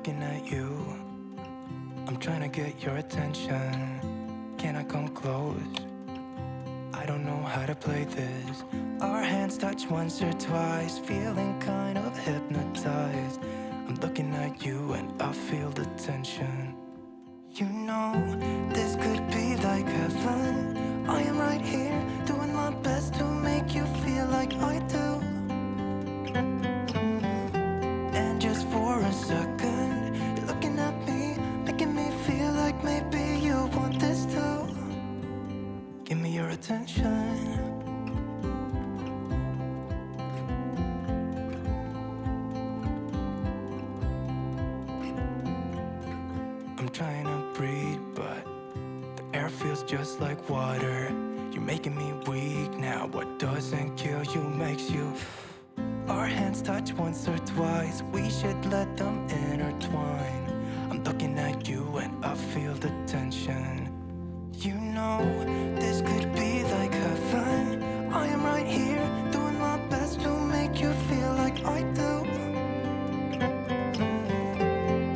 looking at you. I'm trying to get your attention. Can I come close? I don't know how to play this. Our hands touch once or twice, feeling kind of hypnotized. I'm looking at you and I feel the tension. You know, this could be like heaven. I am right here, doing my best to make you feel like I do. And just for a second, you're looking at me, making me feel like maybe you want this too. Give me your attention. I'm trying to breathe, but the air feels just like water. You're making me weak now. What doesn't kill you makes you. Our hands touch once or twice, we should let them intertwine. I'm looking at you and I feel the tension. You know, this could be like heaven. I am right here, doing my best to make you feel like I do.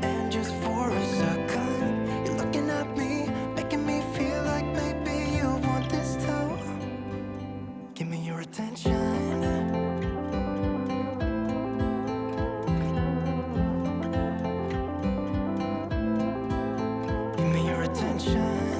And just for a second, you're looking at me, making me feel like maybe you want this too. Give me your attention. Give me your attention.